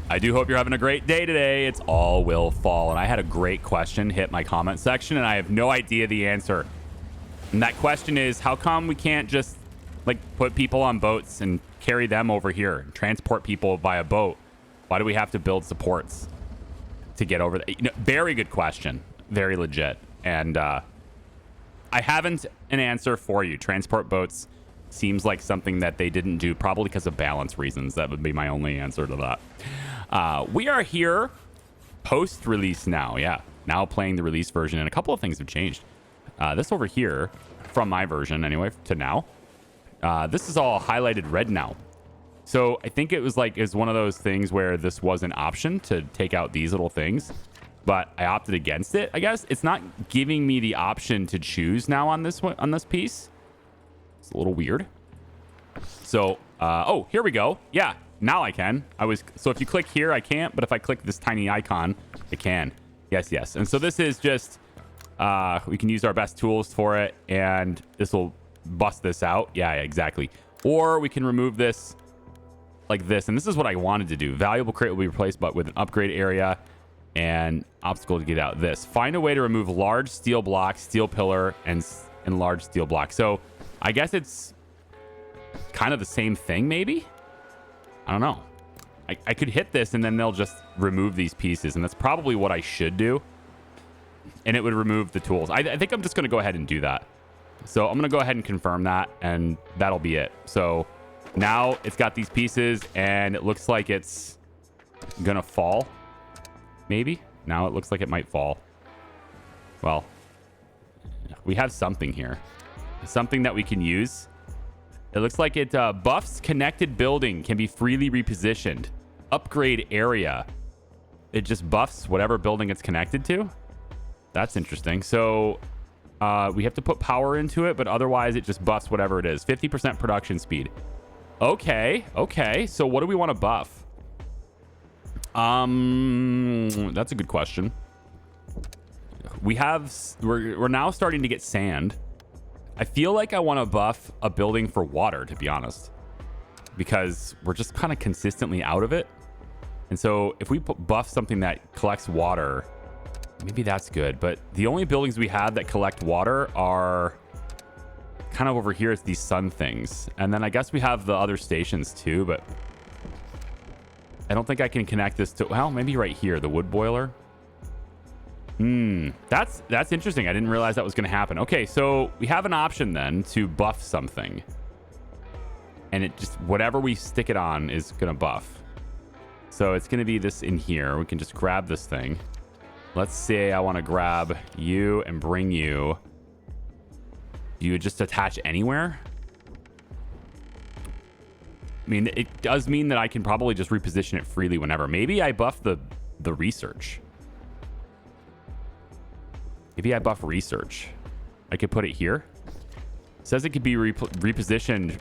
I do hope you're having a great day today. It's all will fall. And I had a great question hit my comment section, and I have no idea the answer. And that question is, how come we can't just like put people on boats and carry them over here and transport people via boat? Why do we have to build supports to get over there? You know, very good question. Very legit. And I haven't an answer for you. Transport boats seems like something that they didn't do, probably because of balance reasons. That would be my only answer to that. We are here post-release now. Yeah, now playing the release version, and a couple of things have changed. This over here, from my version anyway, to now, this is all highlighted red now. So I think it was like, it's one of those things where this was an option to take out these little things, but I opted against it. I guess it's not giving me the option to choose now on this one, on this piece. It's a little weird. So, oh, here we go. Yeah, now I can. So if you click here, I can't, but if I click this tiny icon, I can. Yes, yes. And so this is just, we can use our best tools for it, and this will bust this out. Yeah, exactly. Or we can remove this like this, and this is what I wanted to do. Valuable crate will be replaced, but with an upgrade area and obstacle to get out. This. Find a way to remove large steel block, steel pillar, and large steel block. So I guess it's kind of the same thing, maybe? I don't know. I could hit this, and then they'll just remove these pieces, and that's probably what I should do. And it would remove the tools. I think I'm just going to go ahead and do that. So I'm going to go ahead and confirm that, and that'll be it. So now it's got these pieces, and it looks like it's going to fall. Maybe. Now it looks like it might fall. Well, we have something here. Something that we can use. It looks like it buffs connected building can be freely repositioned. Upgrade area. It just buffs whatever building it's connected to. That's interesting. So we have to put power into it, but otherwise it just buffs whatever it is. 50% production speed. Okay. Okay. So what do we want to buff? That's a good question. We're now starting to get sand. I feel like I want to buff a building for water, to be honest, because we're just kind of consistently out of it. And so if we buff something that collects water, maybe that's good. But the only buildings we have that collect water are kind of over here. It's these sun things. And then I guess we have the other stations too, but I don't think I can connect this to, well, maybe right here, the wood boiler. That's interesting. I didn't realize that was going to happen. Okay, so we have an option then to buff something. And it just, whatever we stick it on is going to buff. So it's going to be this in here. We can just grab this thing. Let's say I want to grab you and bring you. Do you just attach anywhere? I mean, it does mean that I can probably just reposition it freely whenever. Maybe I buff the research. Maybe I buff research. I could put it here. It says it could be repositioned,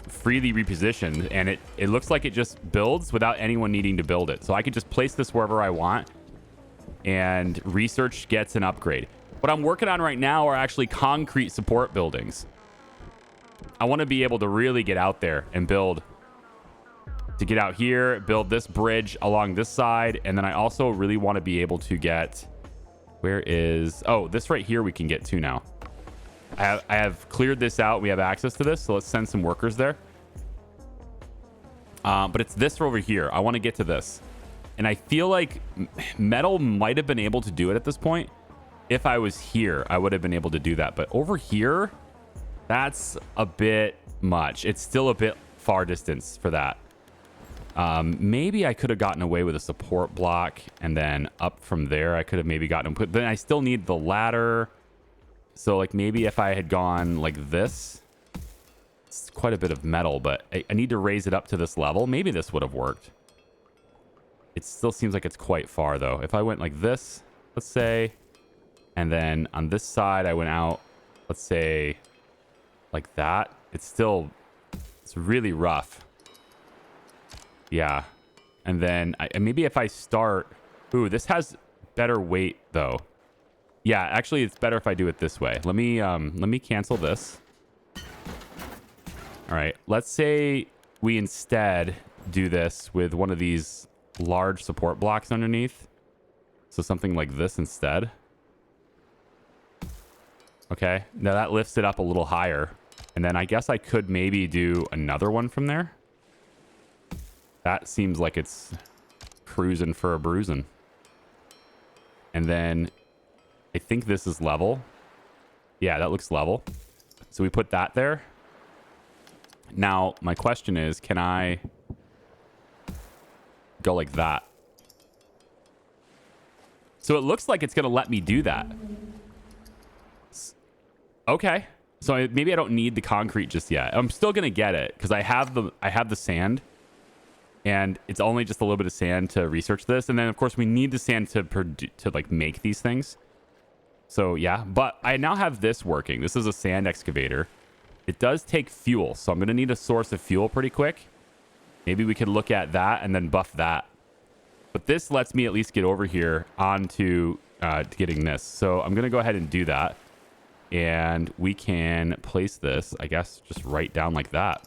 freely repositioned, and it looks like it just builds without anyone needing to build it. So I could just place this wherever I want, and research gets an upgrade. What I'm working on right now are actually concrete support buildings. I want to be able to really get out there and build. To get out here, build this bridge along this side, and then I also really want to be able to get... Where is... Oh, this right here we can get to now. I have cleared this out. We have access to this, so let's send some workers there. But it's this over here. I want to get to this. And I feel like metal might have been able to do it at this point. If I was here, I would have been able to do that. But over here, that's a bit much. It's still a bit far distance for that. Maybe I could have gotten away with a support block, and then up from there I could have maybe gotten put, but then I still need the ladder. So like maybe if I had gone like this, it's quite a bit of metal, but I need to raise it up to this level. Maybe this would have worked. It still seems like it's quite far though. If I went like this, let's say, and then on this side I went out, let's say like that, it's really rough. Yeah. And then maybe if I start... Ooh, this has better weight, though. Yeah, actually, it's better if I do it this way. Let me cancel this. All right. Let's say we instead do this with one of these large support blocks underneath. So something like this instead. Okay, now that lifts it up a little higher. And then I guess I could maybe do another one from there. That seems like it's cruising for a bruising. And then I think this is level. Yeah, that looks level. So we put that there. Now, my question is, can I go like that? So it looks like it's going to let me do that. Okay. So maybe I don't need the concrete just yet. I'm still going to get it because I have the sand. And it's only just a little bit of sand to research this. And then, of course, we need the sand to like make these things. So, yeah. But I now have this working. This is a sand excavator. It does take fuel. So I'm going to need a source of fuel pretty quick. Maybe we could look at that and then buff that. But this lets me at least get over here onto getting this. So I'm going to go ahead and do that. And we can place this, I guess, just right down like that.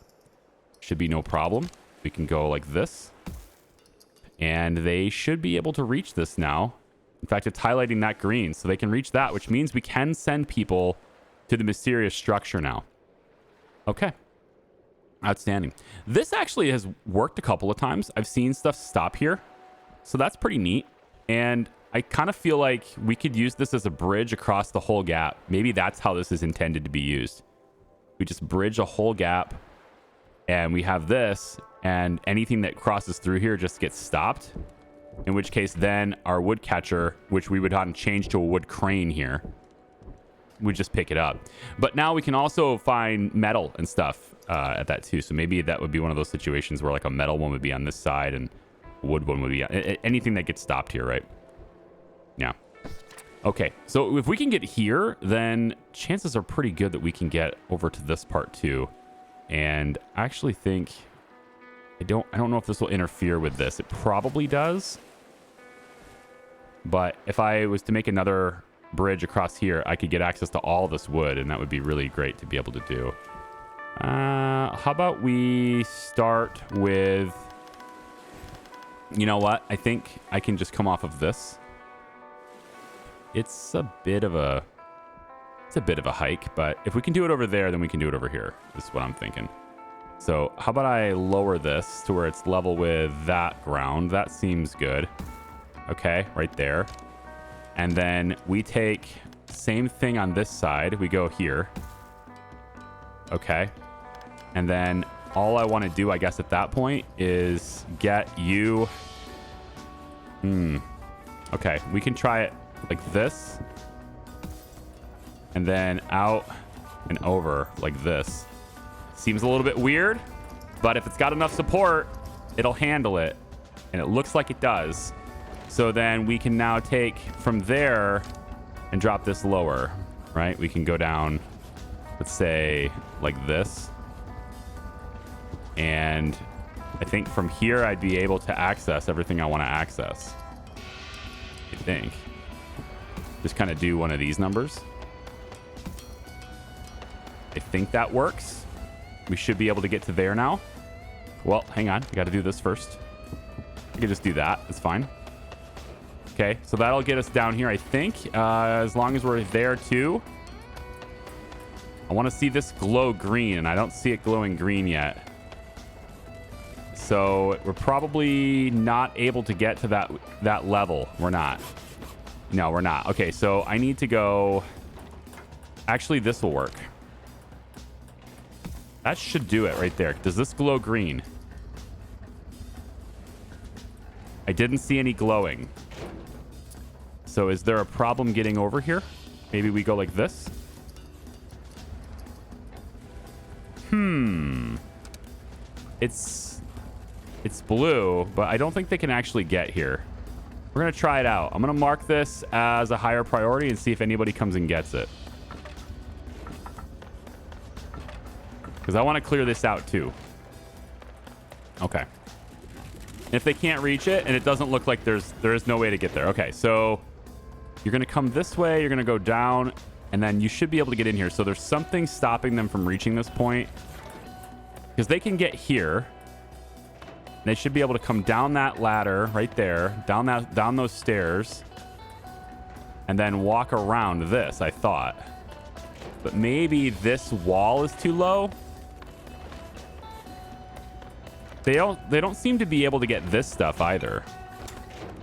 Should be no problem. We can go like this. And they should be able to reach this now. In fact, it's highlighting that green. So they can reach that, which means we can send people to the mysterious structure now. Okay. Outstanding. This actually has worked a couple of times. I've seen stuff stop here. So that's pretty neat. And I kind of feel like we could use this as a bridge across the whole gap. Maybe that's how this is intended to be used. We just bridge a whole gap. And we have this. And anything that crosses through here just gets stopped. In which case then our wood catcher, which we would have to change to a wood crane here, would just pick it up. But now we can also find metal and stuff at that too. So maybe that would be one of those situations where like a metal one would be on this side and a wood one would be on anything that gets stopped here, right? Yeah. Okay, so if we can get here, then chances are pretty good that we can get over to this part too. And I actually think I don't know if this will interfere with this. It probably does. But if I was to make another bridge across here, I could get access to all this wood, and that would be really great to be able to do. How about we start with... You know what? I think I can just come off of this. It's a bit of a hike, but if we can do it over there, then we can do it over here. This is what I'm thinking. So how about I lower this to where it's level with that ground? That seems good. Okay, right there. And then we take same thing on this side. We go here. Okay. And then all I want to do, I guess, at that point is get you... Okay, we can try it like this. And then out and over like this. Seems a little bit weird, but if it's got enough support, it'll handle it. And it looks like it does. So then we can now take from there and drop this lower, right? We can go down, let's say, like this. And I think from here, I'd be able to access everything I want to access. I think. Just kind of do one of these numbers. I think that works. We should be able to get to there now. Well, hang on. We got to do this first. I can just do that. It's fine. Okay, so that'll get us down here, I think. As long as we're there, too. I want to see this glow green, and I don't see it glowing green yet. So we're probably not able to get to that level. We're not. No, we're not. Okay, so I need to go... Actually, this will work. That should do it right there. Does this glow green? I didn't see any glowing. So is there a problem getting over here? Maybe we go like this? It's blue, but I don't think they can actually get here. We're going to try it out. I'm going to mark this as a higher priority and see if anybody comes and gets it. Because I want to clear this out too. Okay. If they can't reach it, and it doesn't look like there is no way to get there. Okay, so you're going to come this way. You're going to go down, and then you should be able to get in here. So there's something stopping them from reaching this point. Because they can get here. They should be able to come down that ladder right there, down those stairs, and then walk around this, I thought. But maybe this wall is too low. They don't seem to be able to get this stuff either.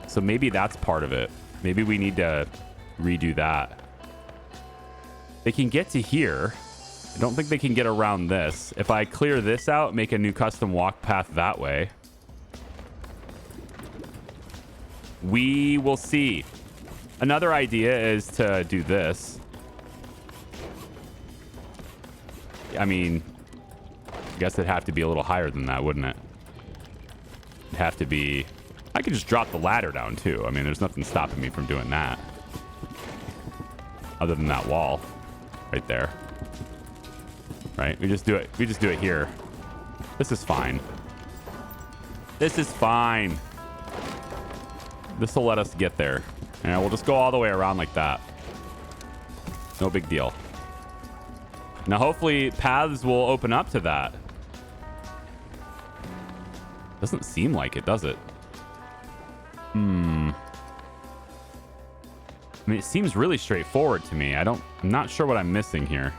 So maybe that's part of it. Maybe we need to redo that. They can get to here. I don't think they can get around this. If I clear this out, make a new custom walk path that way. We will see. Another idea is to do this. I mean, I guess it'd have to be a little higher than that, wouldn't it? It'd have to be... I could just drop the ladder down, too. I mean, there's nothing stopping me from doing that. Other than that wall right there. Right? We just do it. We just do it here. This is fine. This is fine. This will let us get there. And we'll just go all the way around like that. No big deal. Now, hopefully, paths will open up to that. Doesn't seem like it, does it? I mean, it seems really straightforward to me. I'm not sure what I'm missing here.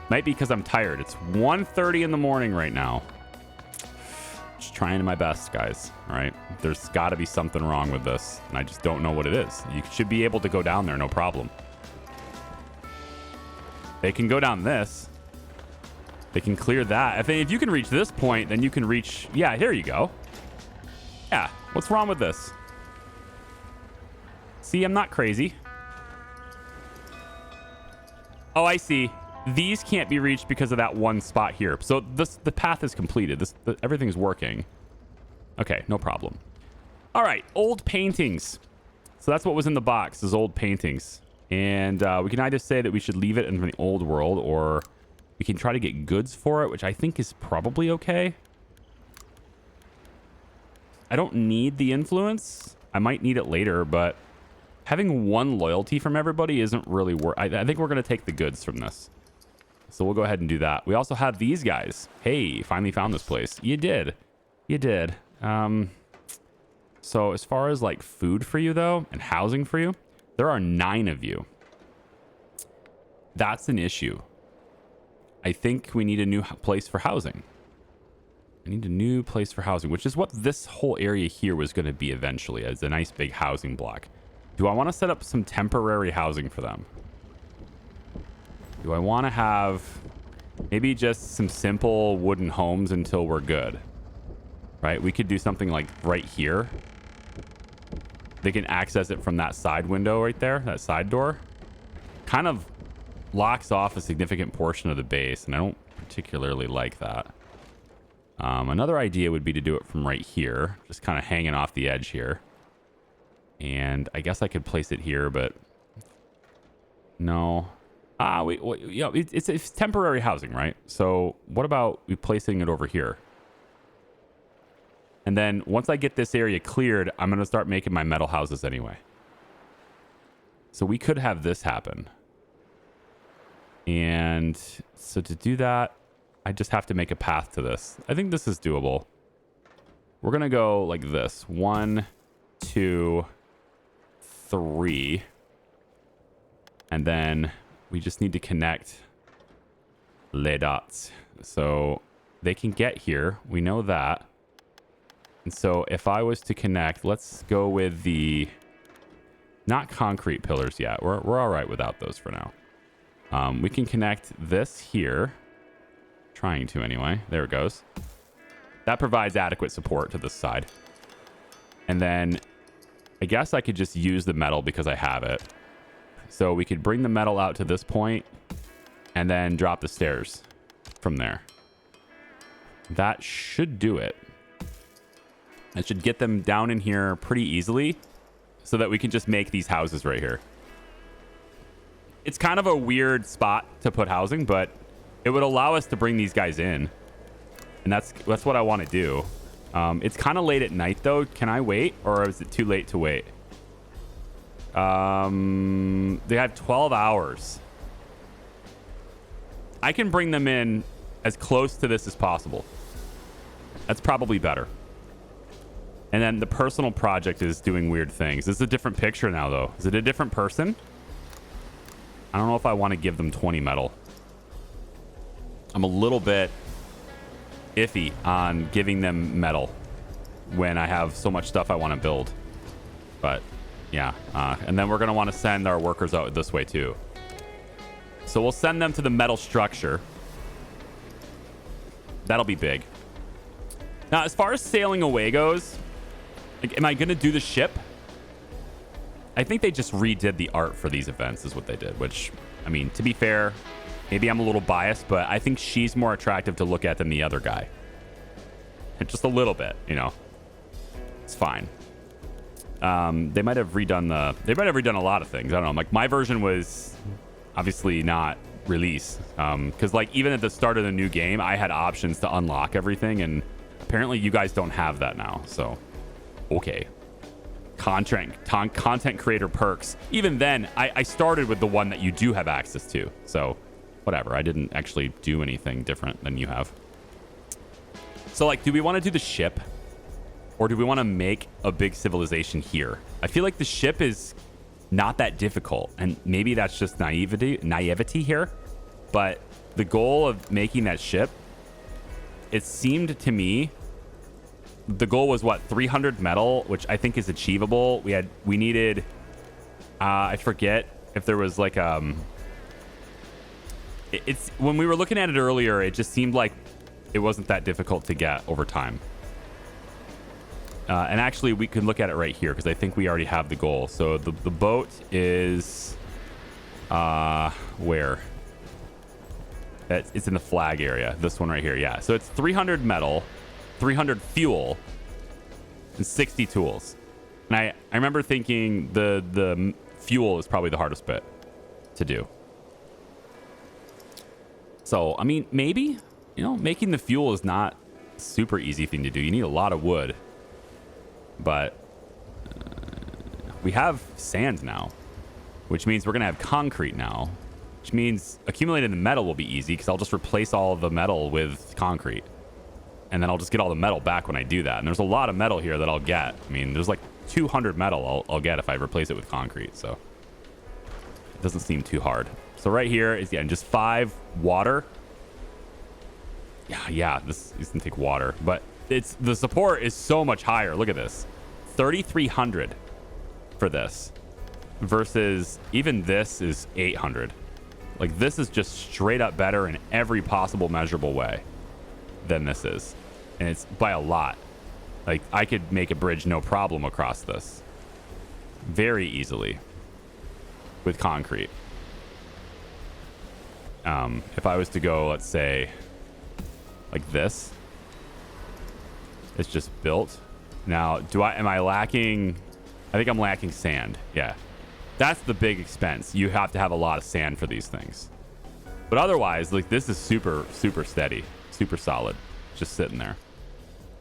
Might be because I'm tired. It's 1:30 in the morning right now. Just trying my best, guys. All right. There's got to be something wrong with this, and I just don't know what it is. You should be able to go down there, no problem. They can go down this. They can clear that. If you can reach this point, then you can reach... Yeah, here you go. Yeah, what's wrong with this? See, I'm not crazy. Oh, I see. These can't be reached because of that one spot here. So the path is completed. Everything's working. Okay, no problem. All right, old paintings. So that's what was in the box, is old paintings. And we can either say that we should leave it in the old world, or we can try to get goods for it, which I think is probably okay. I don't need the influence. I might need it later, but having one loyalty from everybody isn't really worth... I think we're going to take the goods from this. So we'll go ahead and do that. We also have these guys. Hey, finally found this place. You did. You did. So as far as like food for you, though, and housing for you, there are 9 of you. That's an issue. I think we need a new place for housing. I need a new place for housing, which is what this whole area here was going to be eventually, as a nice big housing block. Do I want to set up some temporary housing for them? Do I want to have maybe just some simple wooden homes until we're good? Right? We could do something like right here. They can access it from that side window right there, that side door. Kind of locks off a significant portion of the base, and I don't particularly like that. Another idea would be to do it from right here, just kind of hanging off the edge here. And I guess I could place it here, but no. It's temporary housing, right? So what about we placing it over here? And then once I get this area cleared, I'm going to start making my metal houses anyway. So we could have this happen. And so to do that, I just have to make a path to this. I think this is doable. We're going to go like this. 1, 2, 3. And then we just need to connect les dots. So they can get here. We know that. And so if I was to connect, let's go with the... Not concrete pillars yet. We're all right without those for now. We can connect this here. Trying to anyway. There it goes. That provides adequate support to this side. And then I guess I could just use the metal because I have it. So we could bring the metal out to this point and then drop the stairs from there. That should do it. It should get them down in here pretty easily so that we can just make these houses right here. It's kind of a weird spot to put housing, but it would allow us to bring these guys in. And that's what I want to do. It's kind of late at night, though. Can I wait? Or is it too late to wait? They have 12 hours. I can bring them in as close to this as possible. That's probably better. And then the personal project is doing weird things. This is a different picture now, though. Is it a different person? I don't know if I want to give them 20 metal. I'm a little bit iffy on giving them metal when I have so much stuff I want to build. But yeah, and then we're going to want to send our workers out this way too. So we'll send them to the metal structure. That'll be big. Now, as far as sailing away goes, like, am I going to do the ship? I think they just redid the art for these events is what they did, which, I mean, to be fair, maybe I'm a little biased, but I think she's more attractive to look at than the other guy. And just a little bit, you know. It's fine. They might have redone a lot of things. I don't know. Like, my version was obviously not release. Because, like, even at the start of the new game, I had options to unlock everything, and apparently you guys don't have that now. So, okay. Content creator perks. Even then, I started with the one that you do have access to. So, whatever. I didn't actually do anything different than you have. So, like, do we want to do the ship? Or do we want to make a big civilization here? I feel like the ship is not that difficult. And maybe that's just naivety here. But the goal of making that ship, it seemed to me, the goal was what, 300 metal, which I think is achievable. We needed, I forget if there was like, it's when we were looking at it earlier, it just seemed like it wasn't that difficult to get over time. And actually, we can look at it right here because I think we already have the goal. So the boat is where? It's in the flag area. This one right here. Yeah. So it's 300 metal, 300 fuel, and 60 tools. And I remember thinking the fuel is probably the hardest bit to do. So, I mean, maybe, you know, making the fuel is not a super easy thing to do. You need a lot of wood. But we have sand now, which means we're going to have concrete now, which means accumulating the metal will be easy because I'll just replace all of the metal with concrete. And then I'll just get all the metal back when I do that. And there's a lot of metal here that I'll get. I mean, there's like 200 metal I'll get if I replace it with concrete. So it doesn't seem too hard. So right here is, yeah, just 5 water. Yeah, this is going to take water. But the support is so much higher. Look at this. 3,300 for this versus even this is 800. Like, this is just straight up better in every possible measurable way than this is. And it's by a lot. Like, I could make a bridge no problem across this very easily with concrete. If I was to go, let's say, like this, it's just built. Now, am I lacking? I think I'm lacking sand. Yeah. That's the big expense. You have to have a lot of sand for these things. But otherwise, like, this is super, super steady, super solid, just sitting there.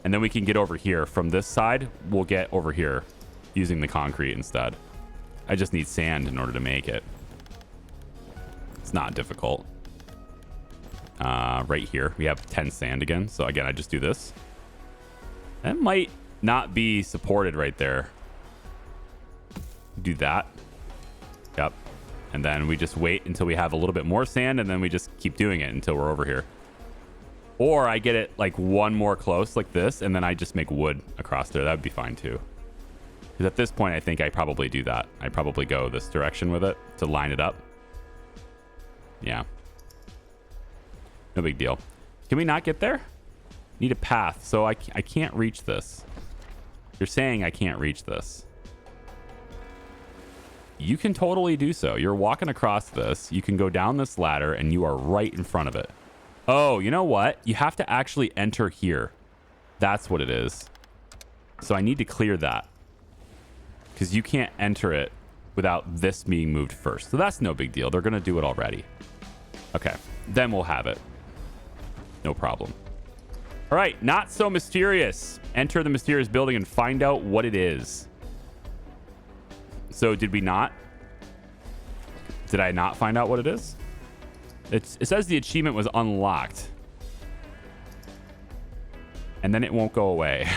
And then we can get over here from this side. We'll get over here using the concrete instead. I just need sand in order to make it. It's not difficult. Right here, we have 10 sand again. So again, I just do this. That might not be supported right there. Do that. Yep. And then we just wait until we have a little bit more sand, and then we just keep doing it until we're over here. Or I get it like one more close like this, and then I just make wood across there. That would be fine too. Because at this point, I think I probably do that. I probably go this direction with it to line it up. Yeah. No big deal. Can we not get there? Need a path. So I can't reach this. You're saying I can't reach this. You can totally do so. You're walking across this. You can go down this ladder and you are right in front of it. Oh, you know what? You have to actually enter here. That's what it is. So I need to clear that. Because you can't enter it without this being moved first. So that's no big deal. They're going to do it already. Okay. Then we'll have it. No problem. All right. Not so mysterious. Enter the mysterious building and find out what it is. So did we not? Did I not find out what it is? It says the achievement was unlocked. And then it won't go away.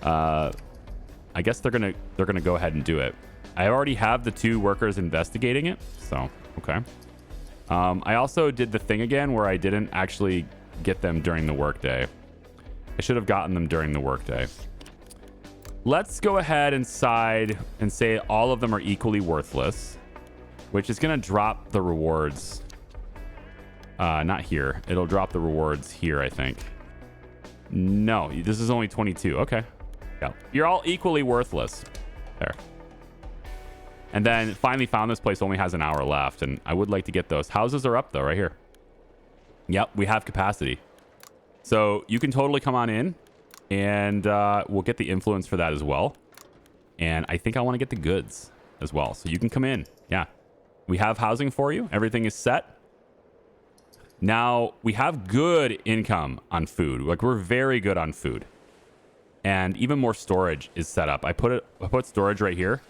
I guess they're gonna go ahead and do it. I already have the 2 workers investigating it, so okay. I also did the thing again where I didn't actually get them during the workday. I should have gotten them during the workday. Let's go ahead and side and say all of them are equally worthless, which is going to drop the rewards. Not here. It'll drop the rewards here, I think. No, this is only 22. Okay. Yeah. You're all equally worthless. There. And then finally found this place only has an hour left, and I would like to get those. Houses are up, though, right here. Yep, we have capacity. So you can totally come on in, and we'll get the influence for that as well. And I think I want to get the goods as well. So you can come in. Yeah. We have housing for you. Everything is set. Now, we have good income on food. Like, we're very good on food. And even more storage is set up. I put storage right here.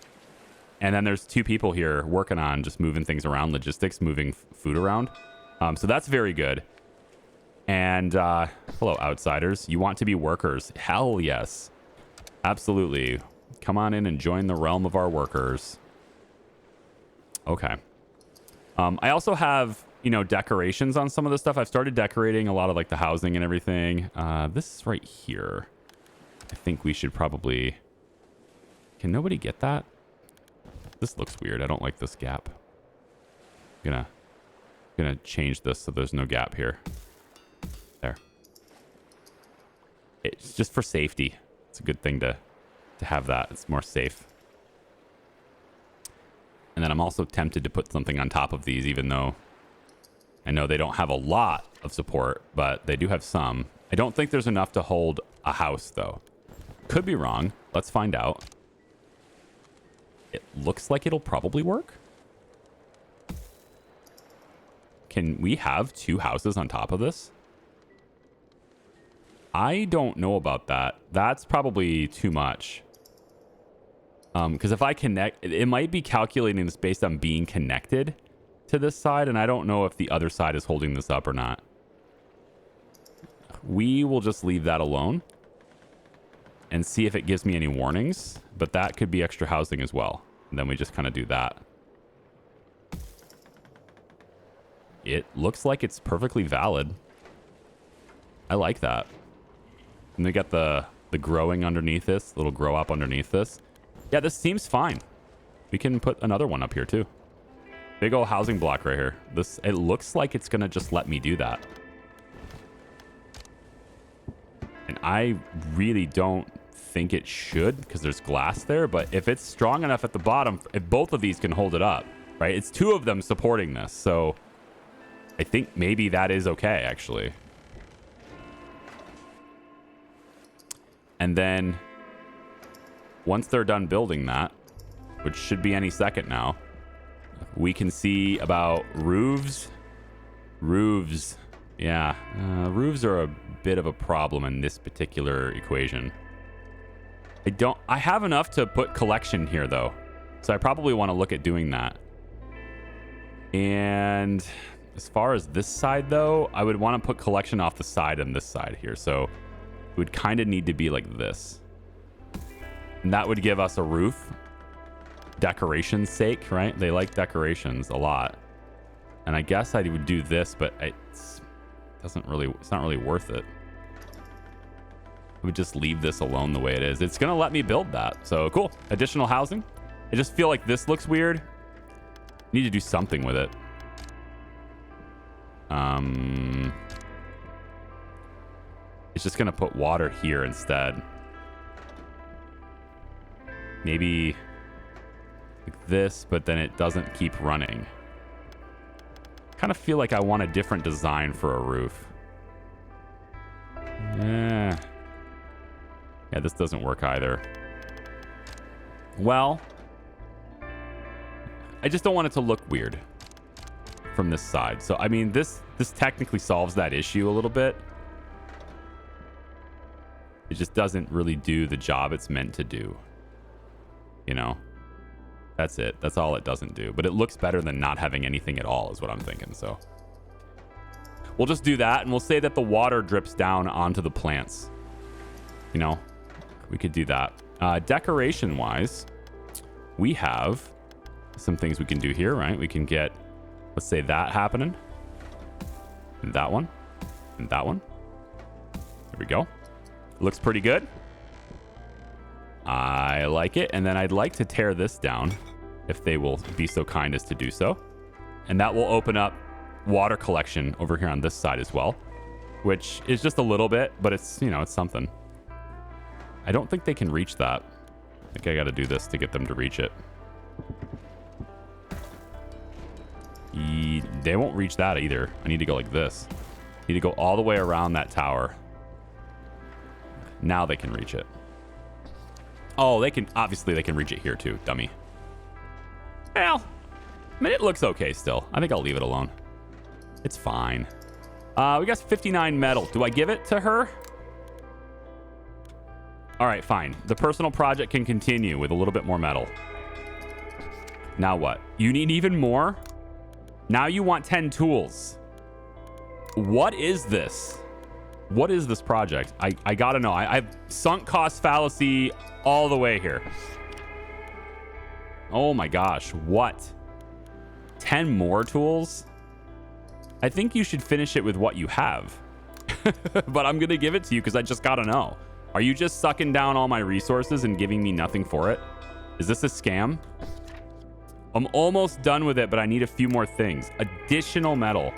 And then there's 2 people here working on just moving things around, logistics, moving food around. So that's very good. And hello, outsiders. You want to be workers? Hell yes. Absolutely. Come on in and join the realm of our workers. Okay. I also have, decorations on some of the stuff. I've started decorating a lot of like the housing and everything. This right here. I think we should probably... Can nobody get that? This looks weird. I don't like this gap. I'm gonna change this so there's no gap here. There. It's just for safety. It's a good thing to have that. It's more safe. And then I'm also tempted to put something on top of these, even though I know they don't have a lot of support, but they do have some. I don't think there's enough to hold a house, though. Could be wrong. Let's find out. It looks like it'll probably work. Can we have 2 houses on top of this? I don't know about that. That's probably too much. Because if I connect, it might be calculating this based on being connected to this side, and I don't know if the other side is holding this up or not. We will just leave that alone and see if it gives me any warnings, but that could be extra housing as well. And then we just kind of do that. It looks like it's perfectly valid. I like that. And they got the growing underneath this, little grow up underneath this. Yeah, this seems fine. We can put another one up here too. Big old housing block right here. It looks like it's gonna just let me do that. And I really don't think it should because there's glass there, but if it's strong enough at the bottom, if both of these can hold it up, right? It's 2 of them supporting this, so I think maybe that is okay, actually. And then once they're done building that, which should be any second now, we can see about roofs. Roofs. Yeah, roofs are a bit of a problem in this particular equation. I have enough to put collection here, though. So I probably want to look at doing that. And as far as this side, though, I would want to put collection off the side and this side here. So it would kind of need to be like this. And that would give us a roof. Decoration's sake, right? They like decorations a lot. And I guess I would do this, but it's not really worth it. I would just leave this alone the way it is. It's going to let me build that. So cool. Additional housing. I just feel like this looks weird. Need to do something with it. It's just going to put water here instead. Maybe like this, but then it doesn't keep running. Kind of feel like I want a different design for a roof. Yeah, this doesn't work either. Well, I just don't want it to look weird from this side. So, I mean, this technically solves that issue a little bit. It just doesn't really do the job it's meant to do. You know? That's it. That's all it doesn't do. But it looks better than not having anything at all is what I'm thinking. So we'll just do that, and we'll say that the water drips down onto the plants. You know? we could do that. Decoration wise, we have some things we can do here, right? We can get, let's say, that happening, and that one, and that one. There we go. Looks pretty good. I like it. And then I'd like to tear this down if they will be so kind as to do so. And that will open up water collection over here on this side as well, which is just a little bit, but it's, you know, it's something. I don't think they can reach that. I think I got to do this to get them to reach it. They won't reach that either. I need to go like this. I need to go all the way around that tower. Now they can reach it. Oh, they can, obviously they can reach it here too, dummy. Well, I mean, it looks okay still. I think I'll leave it alone. It's fine. We got 59 metal. Do I give it to her? All right, fine. The personal project can continue with a little bit more metal. Now what? You need even more? Now you want 10 tools. What is this? What is this project? I gotta know. I've sunk cost fallacy all the way here. Oh my gosh, what? 10 more tools? I think you should finish it with what you have. But I'm gonna give it to you because I just gotta know. Are you just sucking down all my resources and giving me nothing for it? Is this a scam? I'm almost done with it, but I need a few more things. Additional metal.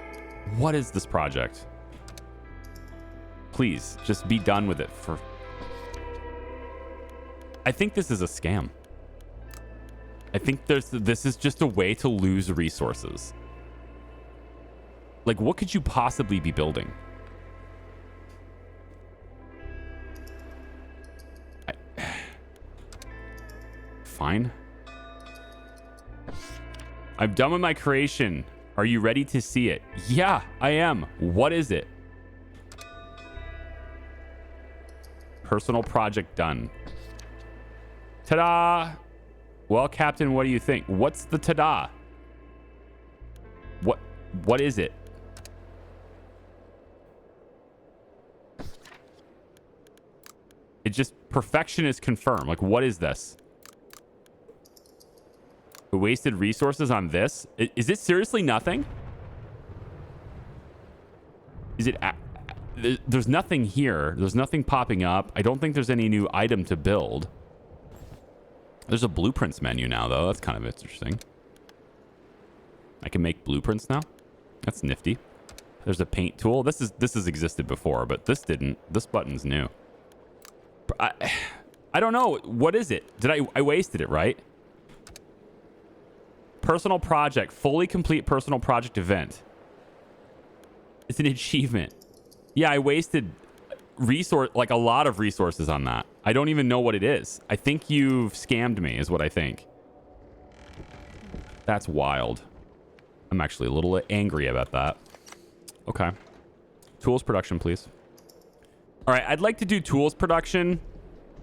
What is this project? Please, just be done with it for... I think this is a scam. I think this is just a way to lose resources. Like, what could you possibly be building? Fine. I'm done with my creation. Are you ready to see it? Yeah, I am. What is it? Personal project done. Ta-da! Well, Captain, what do you think? What's the ta-da? What is it? It just, perfection is confirmed. Like, what is this? We wasted resources on this? Is it seriously nothing? Is it... There's nothing here. There's nothing popping up. I don't think there's any new item to build. There's a blueprints menu now, though. That's kind of interesting. I can make blueprints now. That's nifty. There's a paint tool. This has existed before, but this didn't. This button's new. I don't know. What is it? I wasted it, right? Personal project. Fully complete personal project event. It's an achievement. Yeah, I wasted like a lot of resources on that. I don't even know what it is. I think you've scammed me is what I think. That's wild. I'm actually a little angry about that. Okay. Tools production, please. All right, I'd like to do tools production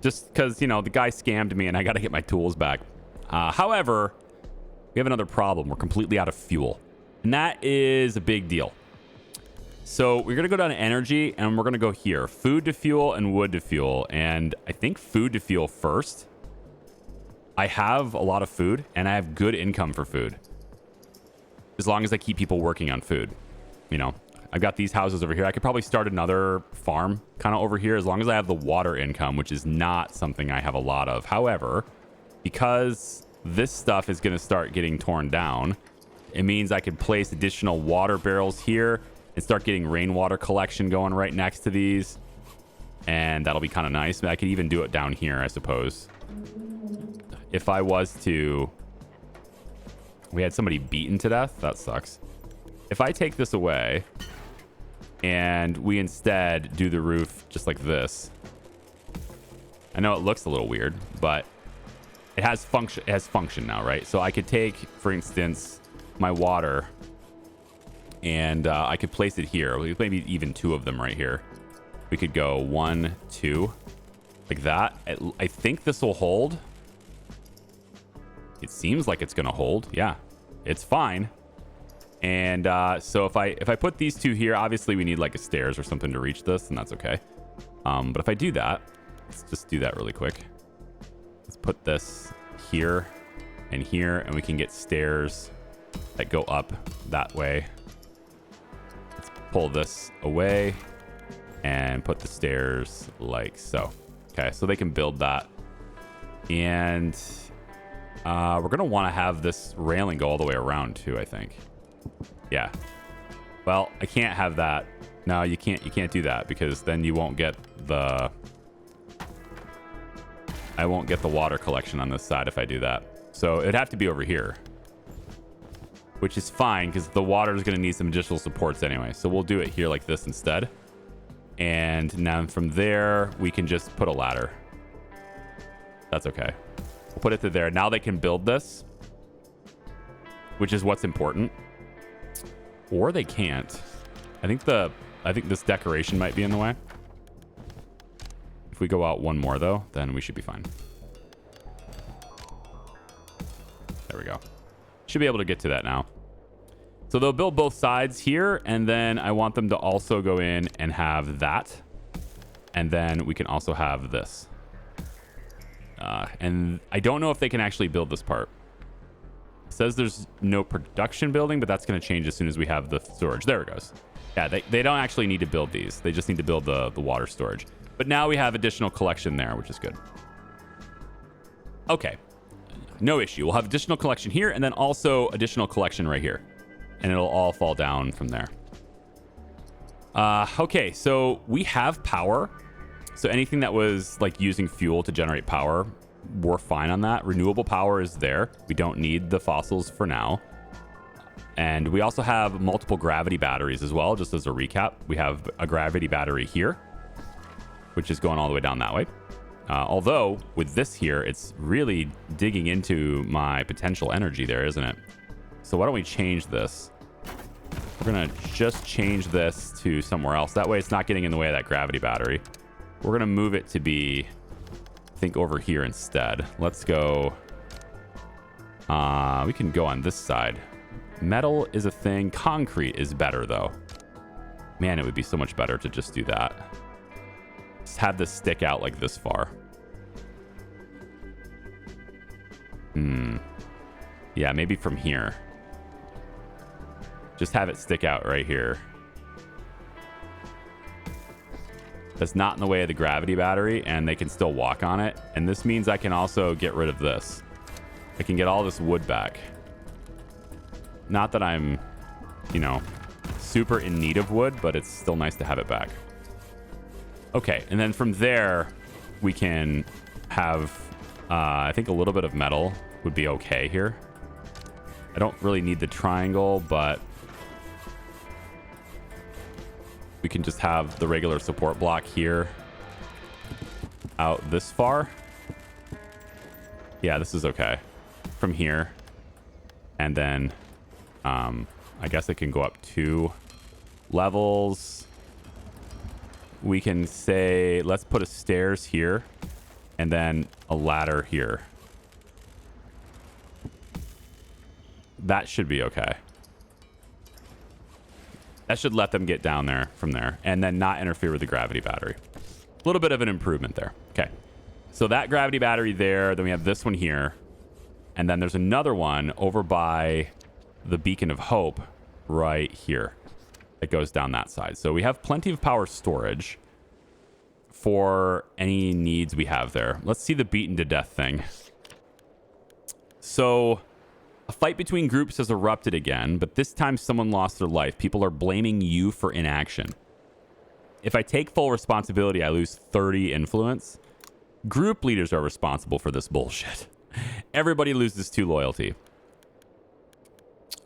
just because, you know, the guy scammed me and I got to get my tools back. However, we have another problem. We're completely out of fuel. And that is a big deal. So we're going to go down to energy and we're going to go here. Food to fuel and wood to fuel. And I think food to fuel first. I have a lot of food and I have good income for food. As long as I keep people working on food. You know, I've got these houses over here. I could probably start another farm kind of over here as long as I have the water income, which is not something I have a lot of. However, because this stuff is going to start getting torn down, it means I could place additional water barrels here and start getting rainwater collection going right next to these. And that'll be kind of nice. I could even do it down here, I suppose. If I was to... We had somebody beaten to death. That sucks. If I take this away and we instead do the roof just like this. I know it looks a little weird, but it has function. It has function now, right? So I could take, for instance, my water and I could place it here. Maybe even two of them right here. We could go 1, 2 like that. I think this will hold. It seems like it's going to hold. Yeah, it's fine. And so if I put these two here, obviously we need like a stairs or something to reach this, and that's okay. But if I do that, Let's just do that really quick. Let's put this here and here, and we can get stairs that go up that way. Let's pull this away and put the stairs like so. Okay, so they can build that. And we're going to want to have this railing go all the way around too, I think. Yeah. Well, I can't have that. No, you can't do that because then you won't get the... I won't get the water collection on this side if I do that. So it'd have to be over here, which is fine because the water is going to need some additional supports anyway. So we'll do it here like this instead. And now from there, we can just put a ladder. That's okay. We'll put it to there. Now they can build this, which is what's important. Or they can't. I think this decoration might be in the way. If we go out one more though, then we should be fine. There we go. Should be able to get to that now. So they'll build both sides here, and then I want them to also go in and have that. And then we can also have this. And I don't know if they can actually build this part. It says there's no production building, but that's going to change as soon as we have the storage. There it goes. Yeah, they don't actually need to build these. They just need to build the water storage. But now we have additional collection there, which is good. Okay. No issue. We'll have additional collection here and then also additional collection right here. And it'll all fall down from there. Okay, so we have power. So anything that was like using fuel to generate power, we're fine on that. Renewable power is there. We don't need the fossils for now. And we also have multiple gravity batteries as well, just as a recap. We have a gravity battery here, which is going all the way down that way. Although with this here, it's really digging into my potential energy there, isn't it? So why don't we change this? We're going to just change this to somewhere else. That way it's not getting in the way of that gravity battery. We're going to move it to be, I think, over here instead. Let's go. We can go on this side. Metal is a thing. Concrete is better, though. Man, it would be so much better to just do that. Just have this stick out like this far. Yeah, maybe from here. Just have it stick out right here. That's not in the way of the gravity battery, and they can still walk on it. And this means I can also get rid of this. I can get all this wood back. Not that I'm, you know, super in need of wood, but it's still nice to have it back. Okay, and then from there, we can have, I think a little bit of metal would be okay here. I don't really need the triangle, but we can just have the regular support block here out this far. Yeah, this is okay. From here. And then I guess it can go up 2 levels. We can say, let's put a stairs here and then a ladder here. That should be okay. That should let them get down there from there and then not interfere with the gravity battery. A little bit of an improvement there. Okay. So that gravity battery there, then we have this one here. And then there's another one over by the Beacon of Hope right here that goes down that side. So we have plenty of power storage for any needs we have there. Let's see the beaten to death thing. So a fight between groups has erupted again, but this time someone lost their life. People are blaming you for inaction. If I take full responsibility, I lose 30 influence. Group leaders are responsible for this bullshit. Everybody loses 2 loyalty.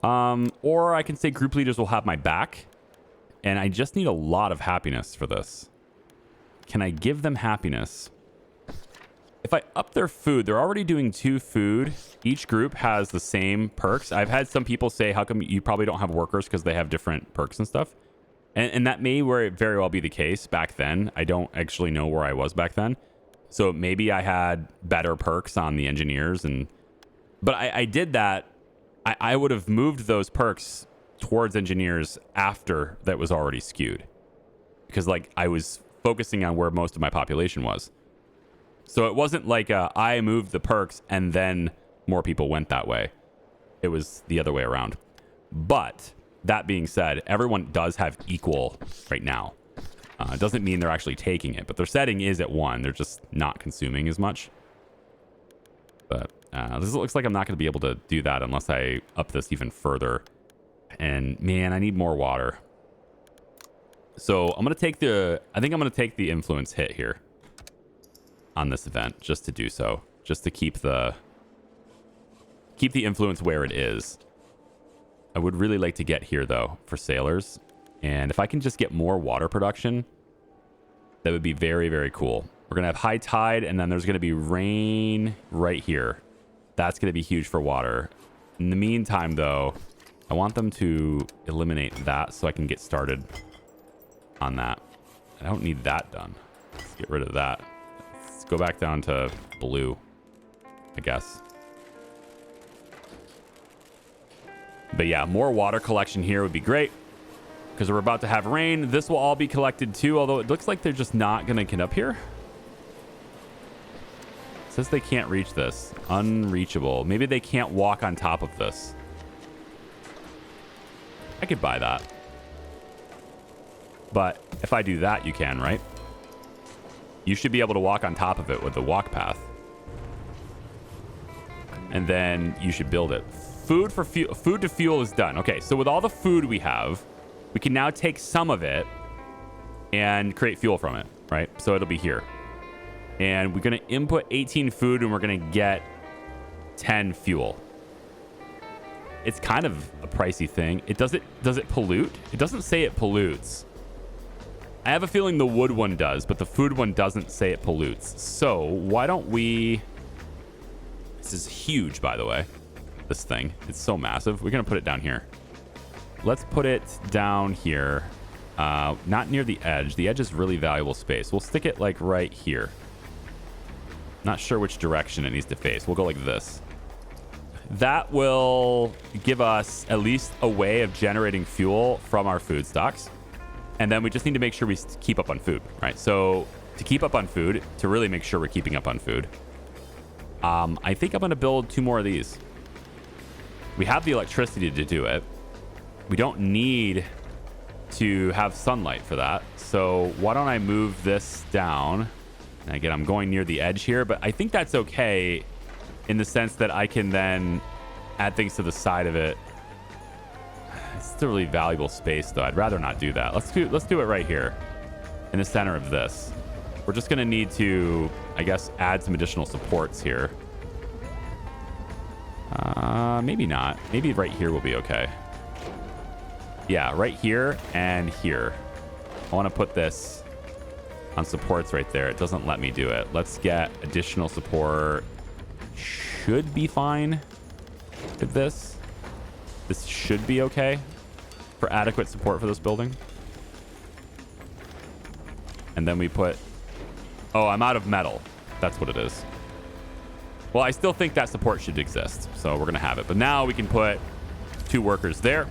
Or I can say group leaders will have my back, and I just need a lot of happiness for this. Can I give them happiness? If I up their food, they're already doing 2 food. Each group has the same perks. I've had some people say, how come you probably don't have workers because they have different perks and stuff? And that may very well be the case back then. I don't actually know where I was back then. So maybe I had better perks on the engineers. But I did that. I would have moved those perks towards engineers after that was already skewed. Because like I was focusing on where most of my population was. So it wasn't like I moved the perks and then more people went that way. It was the other way around. But that being said, everyone does have equal right now. It doesn't mean they're actually taking it, but their setting is at 1. They're just not consuming as much. But this looks like I'm not going to be able to do that unless I up this even further. And man, I need more water. So I'm going to take I think I'm going to take the influence hit here on this event just to do so, just to keep the influence where it is. I would really like to get here though for sailors. And if I can just get more water production, that would be very, very cool. We're going to have high tide, and then there's going to be rain right here. That's going to be huge for water. In the meantime, though, I want them to eliminate that so I can get started on that. I don't need that done. Let's get rid of that. Let's go back down to blue, I guess. But yeah, more water collection here would be great, because we're about to have rain. This will all be collected too, although it looks like they're just not going to get up here. It says they can't reach this. Unreachable. Maybe they can't walk on top of this. I could buy that. But if I do that, you can, right? You should be able to walk on top of it with the walk path. And then you should build it. Food to fuel is done. Okay, so with all the food we have, we can now take some of it and create fuel from it, right? So it'll be here. And we're going to input 18 food and we're going to get 10 fuel. It's kind of a pricey thing. Does it pollute? It doesn't say it pollutes. I have a feeling the wood one does, but the food one doesn't say it pollutes. So why don't we... This is huge, by the way. This thing. It's so massive. We're going to put it down here. Let's put it down here. Not near the edge. The edge is really valuable space. We'll stick it like right here. Not sure which direction it needs to face. We'll go like this. That will give us at least a way of generating fuel from our food stocks. And then we just need to make sure we keep up on food, right? So to keep up on food, to really make sure we're keeping up on food, I think I'm going to build 2 more of these. We have the electricity to do it. We don't need to have sunlight for that. So why don't I move this down? And again, I'm going near the edge here, but I think that's okay in the sense that I can then add things to the side of it. It's still really valuable space, though. I'd rather not do that. Let's do it right here in the center of this. We're just going to need to, I guess, add some additional supports here. Maybe not. Maybe right here will be okay. Yeah, right here and here. I want to put this on supports right there. It doesn't let me do it. Let's get additional support. Should be fine with this. This should be okay for adequate support for this building. And then we put... Oh, I'm out of metal. That's what it is. Well, I still think that support should exist, so we're going to have it. But now we can put 2 workers there.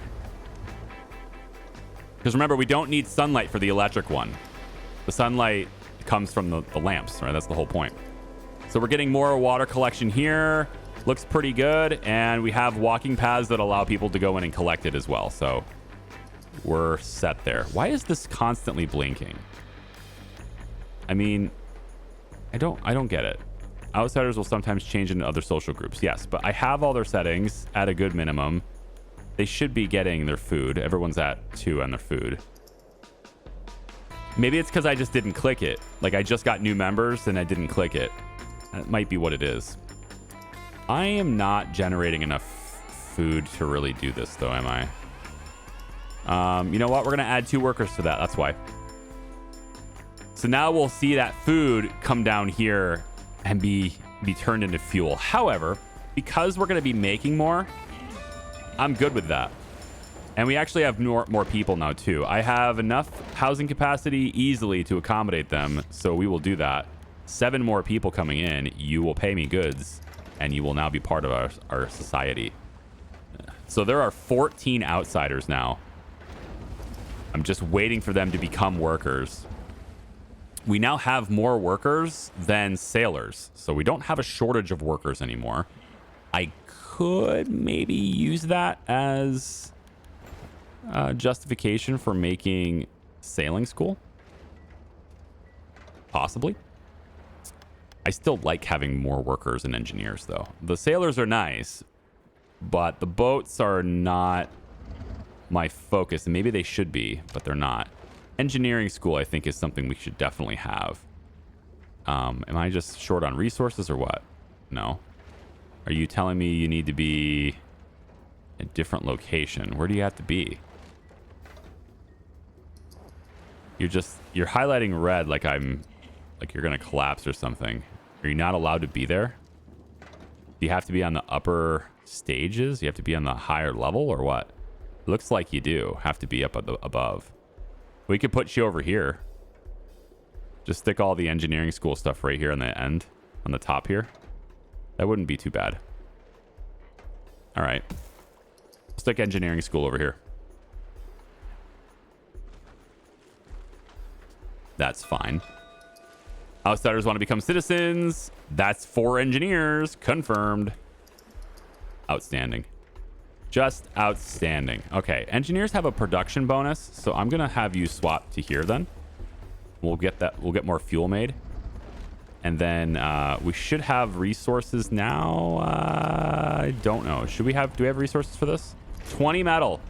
Because remember, we don't need sunlight for the electric one. The sunlight comes from the lamps, right? That's the whole point. So we're getting more water collection here. Looks pretty good. And we have walking paths that allow people to go in and collect it as well. So we're set there. Why is this constantly blinking? I mean, I don't get it. Outsiders will sometimes change into other social groups. Yes, but I have all their settings at a good minimum. They should be getting their food. Everyone's at 2 on their food. Maybe it's because I just didn't click it. Like, I just got new members and I didn't click it. That might be what it is. I am not generating enough food to really do this, though, am I? You know what? We're going to add 2 workers to that. That's why. So now we'll see that food come down here and be turned into fuel. However, because we're going to be making more, I'm good with that. And we actually have more people now, too. I have enough housing capacity easily to accommodate them, so we will do that. 7 more people coming in. You will pay me goods, and you will now be part of our society. So there are 14 outsiders now. I'm just waiting for them to become workers. we now have more workers than sailors. So we don't have a shortage of workers anymore. I could maybe use that as justification for making sailing school. Possibly. I still like having more workers and engineers, though. The sailors are nice, but the boats are not my focus. And maybe they should be, but they're not. Engineering school, I think, is something we should definitely have. Am I just short on resources or what? No. Are you telling me you need to be a different location? Where do you have to be? You're highlighting red like you're gonna collapse or something. Are you not allowed to be there? Do you have to be on the upper stages? You have to be on the higher level or what? It looks like you do have to be up above. We could put you over here. Just stick all the engineering school stuff right here on the end, on the top here. That wouldn't be too bad. All right. Stick engineering school over here. That's fine. Outsiders want to become citizens. That's 4 engineers. Confirmed. Outstanding. Just outstanding. Okay, engineers have a production bonus, so I'm gonna have you swap to here then. We'll get that. We'll get more fuel made, and then we should have resources now. I don't know. Should we have? Do we have resources for this? 20 metal.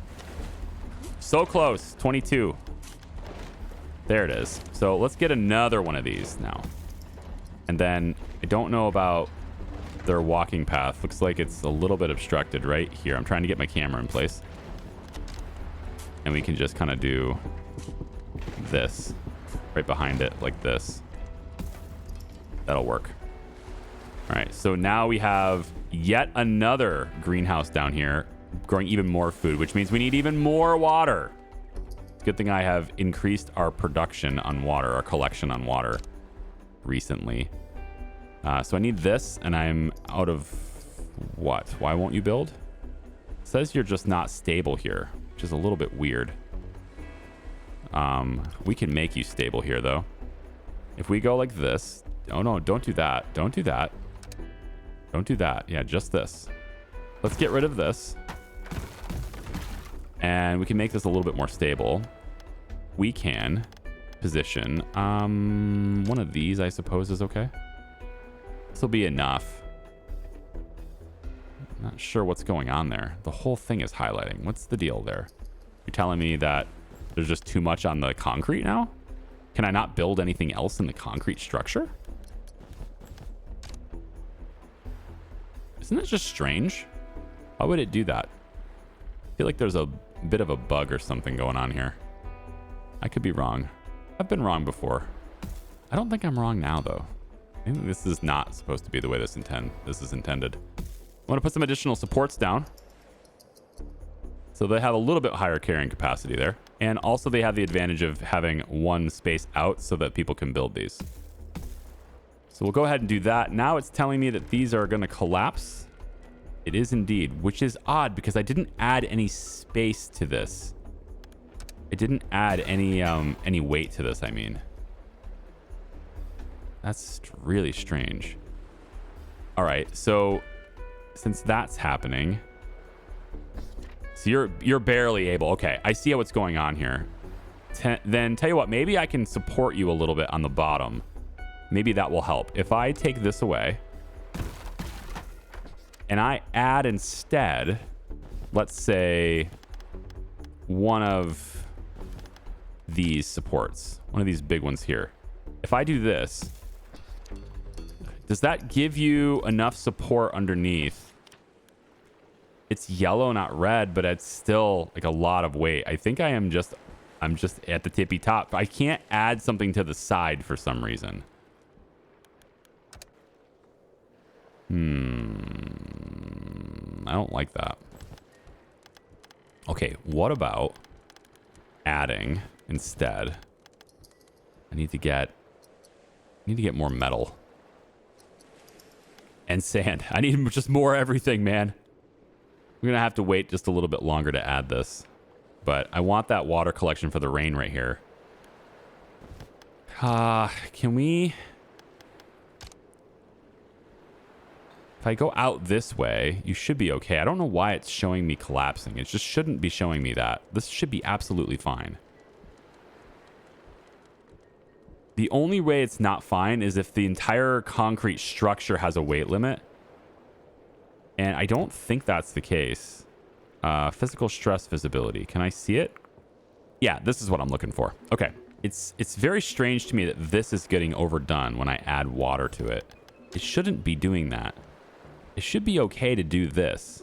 So close. 22. There it is. So let's get another one of these now. And then I don't know about their walking path. Looks like it's a little bit obstructed right here. I'm trying to get my camera in place. And we can just kind of do this right behind it like this. That'll work. All right. So now we have yet another greenhouse down here growing even more food, which means we need even more water. Good thing I have increased our production on water, our collection on water recently. So I need this, and I'm out of what? Why won't you build? It says you're just not stable here, which is a little bit weird. We can make you stable here, though. If we go like this. Oh, no, don't do that. Don't do that. Don't do that. Yeah, just this. Let's get rid of this. And we can make this a little bit more stable. We can position one of these, I suppose, is okay. This will be enough. Not sure what's going on there. The whole thing is highlighting. What's the deal there? You're telling me that there's just too much on the concrete now? Can I not build anything else in the concrete structure? Isn't that just strange? Why would it do that? I feel like there's a bit of a bug or something going on here. I could be wrong. I've been wrong before. I don't think I'm wrong now, though. I think this is not supposed to be the way this is intended. I want to put some additional supports down. So they have a little bit higher carrying capacity there. And also they have the advantage of having one space out so that people can build these. So we'll go ahead and do that. Now it's telling me that these are going to collapse. It is indeed, which is odd because I didn't add any space to this. I didn't add any weight to this, I mean. That's really strange. All right, so since that's happening, so you're barely able. Okay, I see what's going on here. Then tell you what, maybe I can support you a little bit on the bottom. Maybe that will help. If I take this away and I add instead, let's say, one of these supports, one of these big ones here. If I do this, does that give you enough support underneath? It's yellow, not red, but it's still like a lot of weight. I think I'm just at the tippy top. I can't add something to the side for some reason. I don't like that. Okay, what about adding instead? I need to get more metal and sand. I need just more everything, man. I'm gonna have to wait just a little bit longer to add this, but I want that water collection for the rain right here. Can we... If I go out this way, you should be okay. I don't know why it's showing me collapsing. It just shouldn't be showing me that. This should be absolutely fine. The only way it's not fine is if the entire concrete structure has a weight limit. And I don't think that's the case. Physical stress visibility. Can I see it? Yeah, this is what I'm looking for. Okay. It's very strange to me that this is getting overdone when I add water to it. It shouldn't be doing that. It should be okay to do this.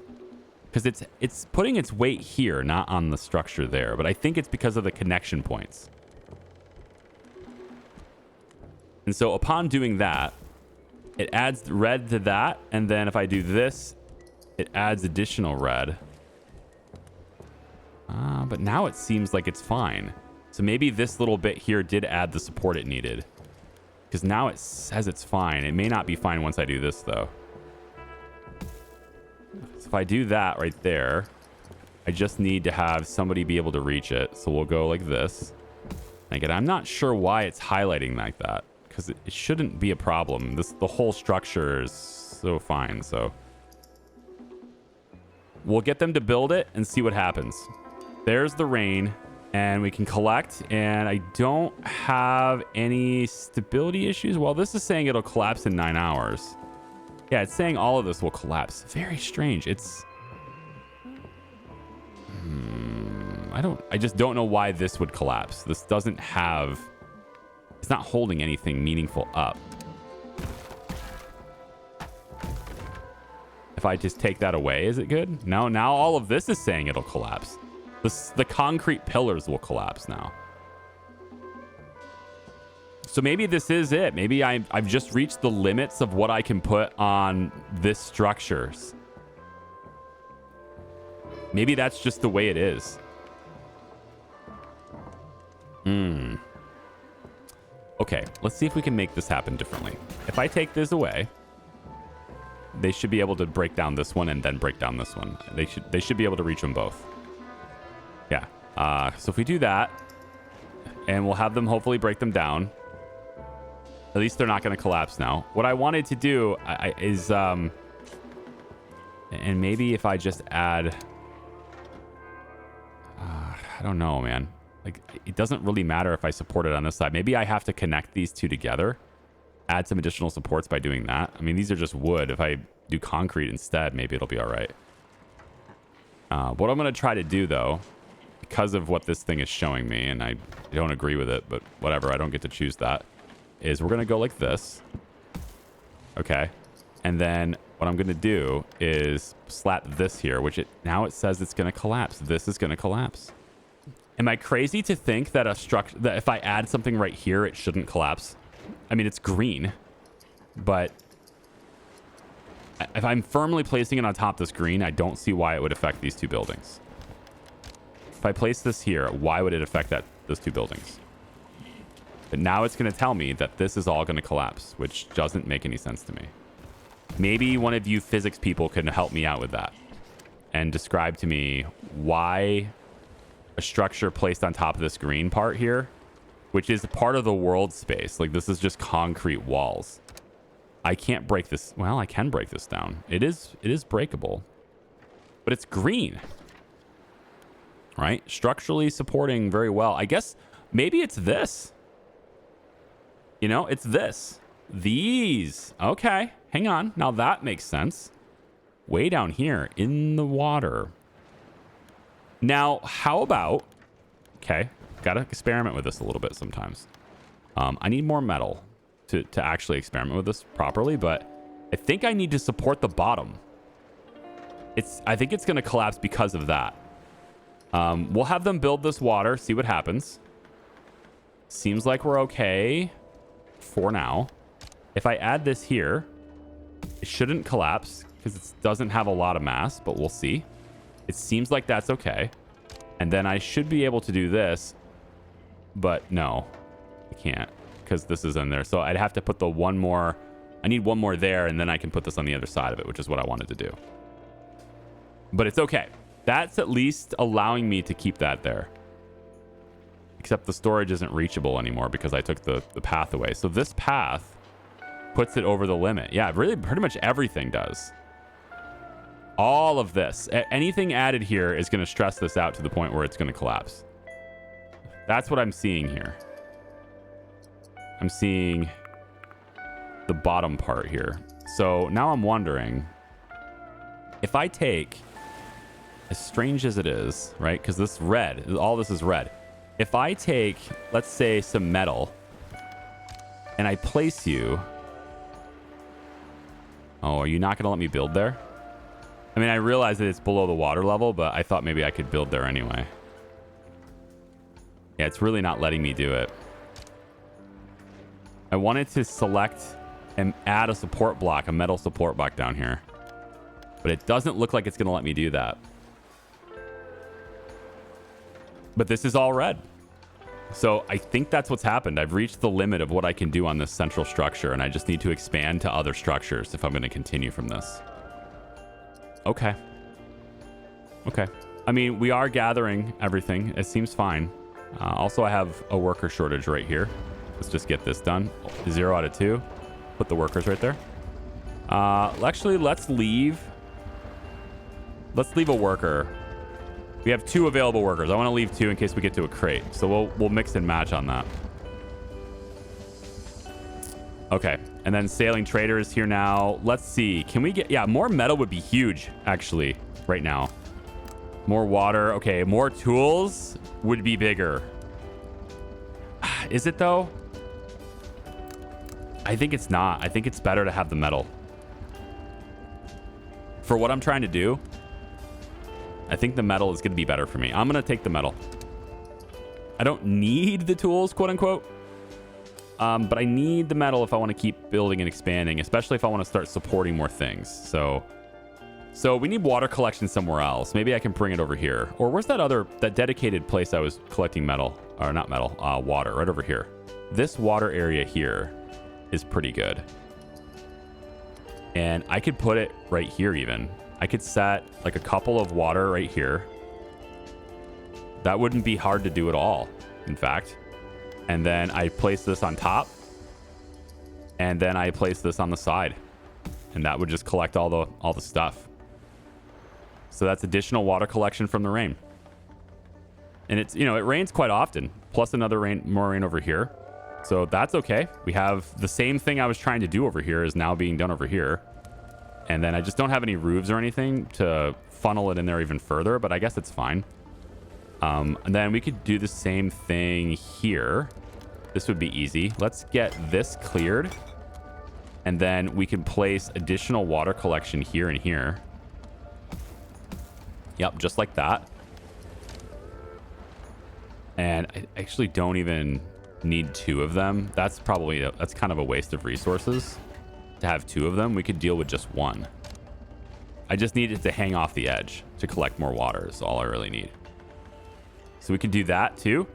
Because it's putting its weight here, not on the structure there. But I think it's because of the connection points. And so upon doing that, it adds red to that. And then if I do this, it adds additional red. But now it seems like it's fine. So maybe this little bit here did add the support it needed. Because now it says it's fine. It may not be fine once I do this, though. So if I do that right there, I just need to have somebody be able to reach it. So we'll go like this. And again, I'm not sure why it's highlighting like that. Because it shouldn't be a problem. The whole structure is so fine. So we'll get them to build it and see what happens. There's the rain. And we can collect. And I don't have any stability issues. Well, this is saying it'll collapse in 9 hours. Yeah, it's saying all of this will collapse. Very strange. It's... I just don't know why this would collapse. This doesn't have... It's not holding anything meaningful up. If I just take that away, is it good? No, now all of this is saying it'll collapse. The concrete pillars will collapse now. So maybe this is it. Maybe I've just reached the limits of what I can put on this structures. Maybe that's just the way it is. Okay, let's see if we can make this happen differently. If I take this away, they should be able to break down this one and then break down this one. They should be able to reach them both. Yeah. So if we do that, and we'll have them hopefully break them down. At least they're not going to collapse now. What I wanted to do is, and maybe if I just add, I don't know, man. Like, it doesn't really matter if I support it on this side. Maybe I have to connect these two together, add some additional supports by doing that. I mean, these are just wood. If I do concrete instead, maybe it'll be all right. What I'm going to try to do, though, because of what this thing is showing me, and I don't agree with it, but whatever, I don't get to choose that, is we're going to go like this. Okay. And then what I'm going to do is slap this here, which now it says it's going to collapse. This is going to collapse. Am I crazy to think that that if I add something right here, it shouldn't collapse? I mean, it's green, but if I'm firmly placing it on top of this green, I don't see why it would affect these two buildings. If I place this here, why would it affect those two buildings? But now it's going to tell me that this is all going to collapse, which doesn't make any sense to me. Maybe one of you physics people can help me out with that and describe to me why a structure placed on top of this green part here, which is part of the world space. Like, this is just concrete walls. I can't break this. Well, I can break this down. It is breakable, but it's green, right? Structurally supporting very well. I guess maybe it's this. You know, it's this. These. Okay, hang on. Now that makes sense. Way down here in the water. Now, how about... Okay, got to experiment with this a little bit sometimes. I need more metal to actually experiment with this properly, but I think I need to support the bottom. I think it's going to collapse because of that. We'll have them build this water, see what happens. Seems like we're okay for now. If I add this here, it shouldn't collapse because it doesn't have a lot of mass, but we'll see. It seems like that's okay. And then I should be able to do this, but no, I can't because this is in there. So I'd have to put I need one more there, and then I can put this on the other side of it, which is what I wanted to do. But it's okay. That's at least allowing me to keep that there. Except the storage isn't reachable anymore because I took the path away. So this path puts it over the limit. Yeah, really pretty much everything does. All of this. Anything added here is going to stress this out to the point where it's going to collapse. That's what I'm seeing here. I'm seeing the bottom part here. So now I'm wondering if I take, as strange as it is, right? Because this red, all this is red. If I take, let's say, some metal and I place you. Oh, are you not going to let me build there? I mean, I realize that it's below the water level, but I thought maybe I could build there anyway. Yeah, it's really not letting me do it. I wanted to select and add a support block, a metal support block down here. But it doesn't look like it's going to let me do that. But this is all red. So I think that's what's happened. I've reached the limit of what I can do on this central structure, and I just need to expand to other structures if I'm going to continue from this. Okay. Okay. I mean, we are gathering everything. It seems fine. Also, I have a worker shortage right here. Let's just get this done. 0 out of 2. Put the workers right there. Actually, let's leave a worker. We have 2 available workers. I want to leave 2 in case we get to a crate. So we'll mix and match on that. Okay. And then sailing trader is here now. Let's see. Can we get... Yeah, more metal would be huge, actually, right now. More water. Okay, more tools would be bigger. Is it, though? I think it's not. I think it's better to have the metal. For what I'm trying to do, I think the metal is going to be better for me. I'm going to take the metal. I don't need the tools, quote unquote. But I need the metal if I want to keep building and expanding, especially if I want to start supporting more things. So we need water collection somewhere else. Maybe I can bring it over here. Or where's that dedicated place I was collecting metal? Or not metal, water, right over here. This water area here is pretty good. And I could put it right here even. I could set like a couple of water right here. That wouldn't be hard to do at all, in fact. And then I place this on top. And then I place this on the side. And that would just collect all the stuff. So that's additional water collection from the rain. And it's, it rains quite often. Plus more rain over here. So that's okay. We have the same thing I was trying to do over here is now being done over here. And then I just don't have any roofs or anything to funnel it in there even further, but I guess it's fine. And then we could do the same thing here. This would be easy. Let's get this cleared. And then we can place additional water collection here and here. Yep, just like that. And I actually don't even need 2 of them. That's kind of a waste of resources to have 2 of them. We could deal with just 1. I just need it to hang off the edge to collect more water is all I really need. So we can do that too.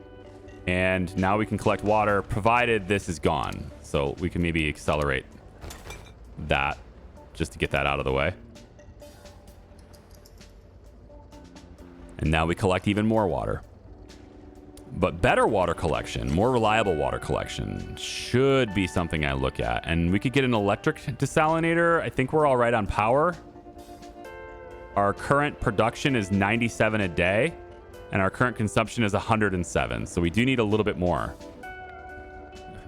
And now we can collect water provided this is gone. So we can maybe accelerate that just to get that out of the way. And now we collect even more water. But better water collection, more reliable water collection should be something I look at. And we could get an electric desalinator. I think we're all right on power. Our current production is 97 a day. And our current consumption is 107. So we do need a little bit more.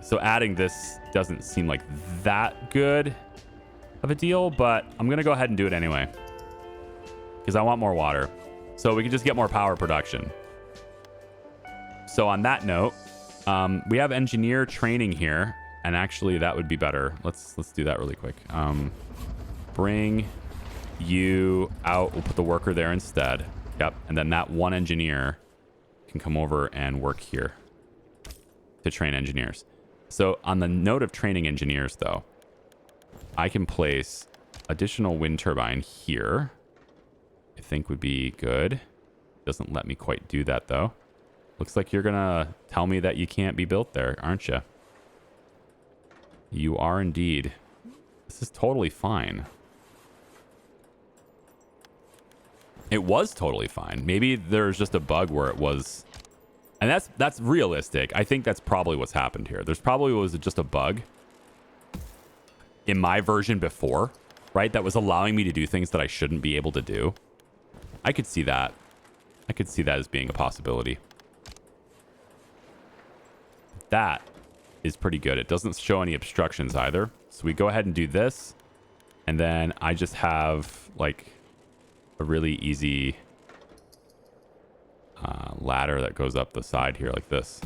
So adding this doesn't seem like that good of a deal. But I'm going to go ahead and do it anyway. Because I want more water. So we can just get more power production. So on that note, we have engineer training here, and actually that would be better. Let's do that really quick. Bring you out. We'll put the worker there instead. Yep, and then that one engineer can come over and work here to train engineers. So on the note of training engineers, though, I can place additional wind turbine here. I think would be good. Doesn't let me quite do that though. Looks like you're gonna tell me that you can't be built there, aren't you? You are indeed. This is totally fine. It was totally fine. Maybe there's just a bug where it was And that's realistic. I think that's probably what's happened here. There's probably was just a bug in my version before, right? That was allowing me to do things that I shouldn't be able to do. I could see that. I could see that as being a possibility. That is pretty good. It doesn't show any obstructions either. So we go ahead and do this. And then I just have like a really easy ladder that goes up the side here like this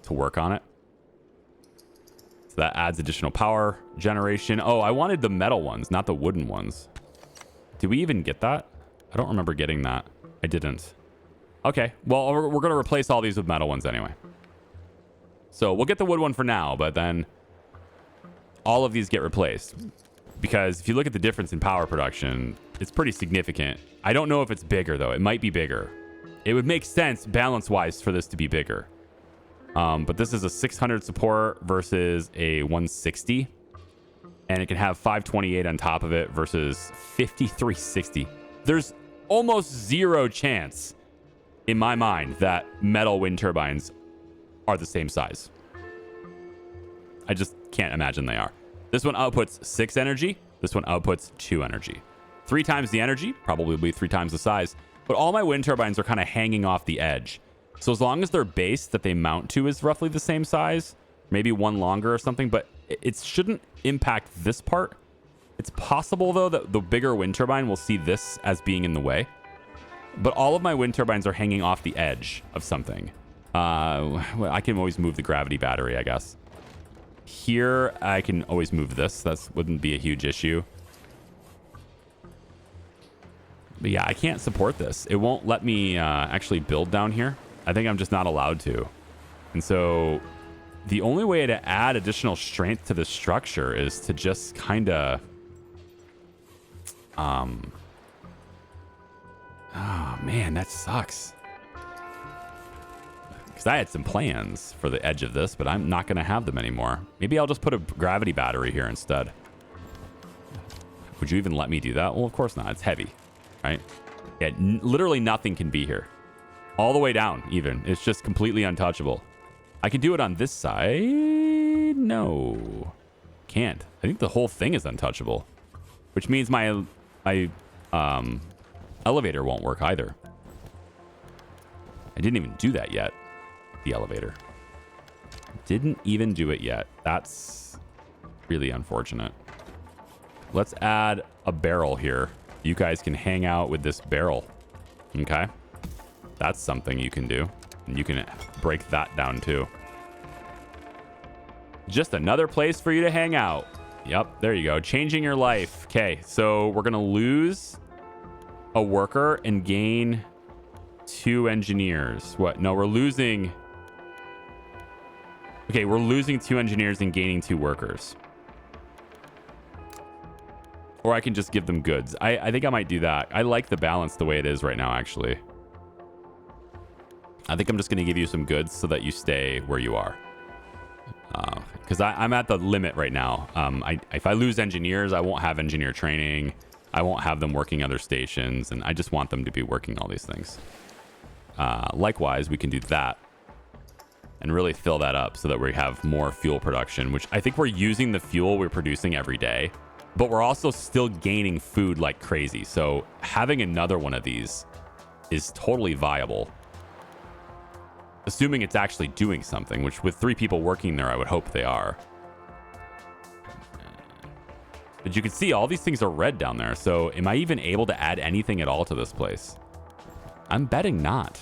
to work on it. So that adds additional power generation. Oh, I wanted the metal ones, not the wooden ones. Did we even get that? I don't remember getting that. I didn't. Okay, well, we're going to replace all these with metal ones anyway. So we'll get the wood one for now, but then all of these get replaced. Because if you look at the difference in power production, it's pretty significant. I don't know if it's bigger, though. It might be bigger. It would make sense balance-wise for this to be bigger. But this is a 600 support versus a 160. And it can have 528 on top of it versus 5360. There's almost zero chance in my mind that metal wind turbines are the same size. I just can't imagine they are. This one outputs 6 energy. This one outputs 2 energy. 3 times the energy, probably be 3 times the size. But all my wind turbines are kind of hanging off the edge. So as long as their base that they mount to is roughly the same size, maybe one longer or something, but it shouldn't impact this part. It's possible, though, that the bigger wind turbine will see this as being in the way. But all of my wind turbines are hanging off the edge of something. Well, I can always move the gravity battery, I guess. Here, I can always move this. That wouldn't be a huge issue. But yeah, I can't support this. It won't let me actually build down here. I think I'm just not allowed to. And so the only way to add additional strength to the structure is to just kind of... Oh, man, that sucks. Because I had some plans for the edge of this, but I'm not going to have them anymore. Maybe I'll just put a gravity battery here instead. Would you even let me do that? Well, of course not. It's heavy, right? Yeah, literally nothing can be here. All the way down, even. It's just completely untouchable. I can do it on this side. No. Can't. I think the whole thing is untouchable. Which means my elevator won't work either. I didn't even do that yet. The elevator. Didn't even do it yet. That's really unfortunate. Let's add a barrel here. You guys can hang out with this barrel. Okay. That's something you can do. And you can break that down too. Just another place for you to hang out. Yep, there you go. Changing your life. Okay, so we're going to lose a worker and gain 2 engineers. What? No, we're losing... Okay, we're losing 2 engineers and gaining 2 workers. Or I can just give them goods. I think I might do that. I like the balance the way it is right now, actually. I think I'm just going to give you some goods so that you stay where you are. Because I'm at the limit right now. If I lose engineers, I won't have engineer training. I won't have them working other stations. And I just want them to be working all these things. Likewise, we can do that. And really fill that up so that we have more fuel production. Which I think we're using the fuel we're producing every day. But we're also still gaining food like crazy. So having another one of these is totally viable. Assuming it's actually doing something, which with 3 people working there, I would hope they are. But you can see all these things are red down there. So am I even able to add anything at all to this place? I'm betting not.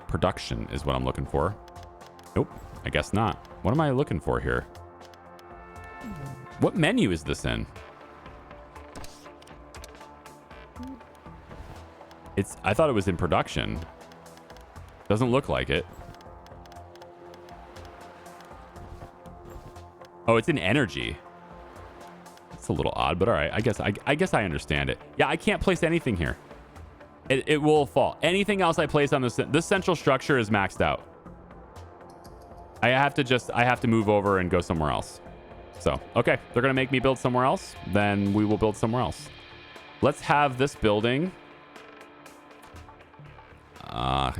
Production is what I'm looking for. Nope, I guess not. What am I looking for here? What menu is this in? I thought it was in production. Doesn't look like it. Oh, it's in energy. It's a little odd, but all right. I guess I understand it. Yeah, I can't place anything here. It will fall. Anything else I place on this central structure is maxed out. I have to move over and go somewhere else. So, okay, they're going to make me build somewhere else. Then we will build somewhere else. Let's have this building.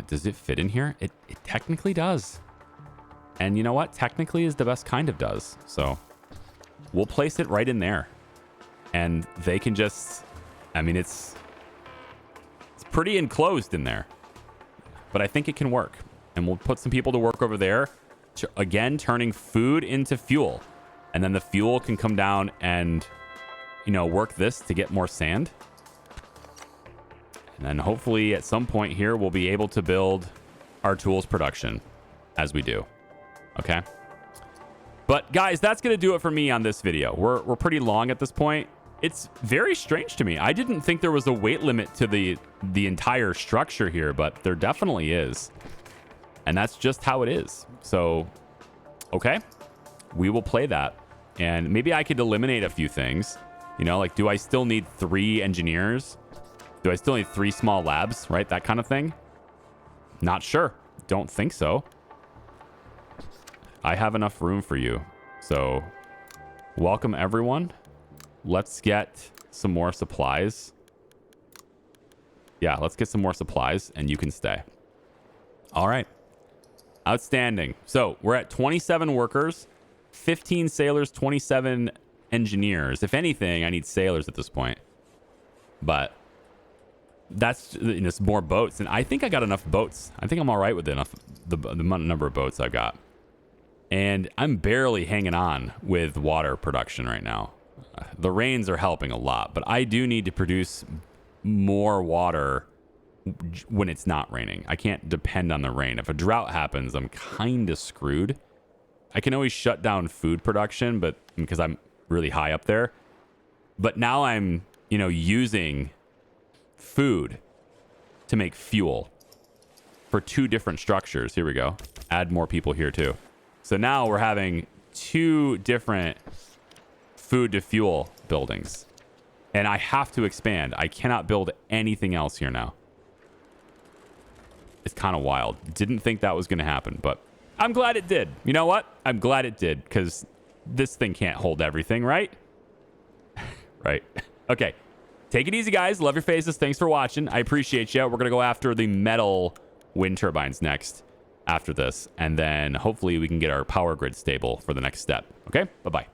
Does it fit in here? It technically does. And you know what? Technically is the best kind of does. So we'll place it right in there. And they can just... I mean, it's pretty enclosed in there. But I think it can work. And we'll put some people to work over there. Again, turning food into fuel. And then the fuel can come down and, you know, work this to get more sand. And then hopefully at some point here, we'll be able to build our tools production as we do. Okay. But guys, that's going to do it for me on this video. We're pretty long at this point. It's very strange to me. I didn't think there was a weight limit to the entire structure here, but there definitely is. And that's just how it is. So, okay, we will play that. And maybe I could eliminate a few things. You know, like, do I still need 3 engineers? Do I still need 3 small labs, right? That kind of thing. Not sure. Don't think so. I have enough room for you. So, welcome everyone. Let's get some more supplies. Yeah, let's get some more supplies and you can stay. All right. Outstanding. So we're at 27 workers, 15 sailors, 27 engineers. If anything, I need sailors at this point. But that's, you know, more boats. And I think I got enough boats. I think I'm all right with enough the number of boats I've got. And I'm barely hanging on with water production right now. The rains are helping a lot, but I do need to produce more water when it's not raining. I can't depend on the rain. If a drought happens, I'm kind of screwed. I can always shut down food production, but because I'm really high up there. But now I'm, you know, using food to make fuel for 2 different structures. Here we go. Add more people here too. So now we're having 2 different food to fuel buildings. And I have to expand. I cannot build anything else here now. It's kind of wild. Didn't think that was going to happen, but I'm glad it did. You know what? I'm glad it did because this thing can't hold everything, right? Right. Okay. Take it easy, guys. Love your faces. Thanks for watching. I appreciate you. We're going to go after the metal wind turbines next after this. And then hopefully we can get our power grid stable for the next step. Okay? Bye-bye.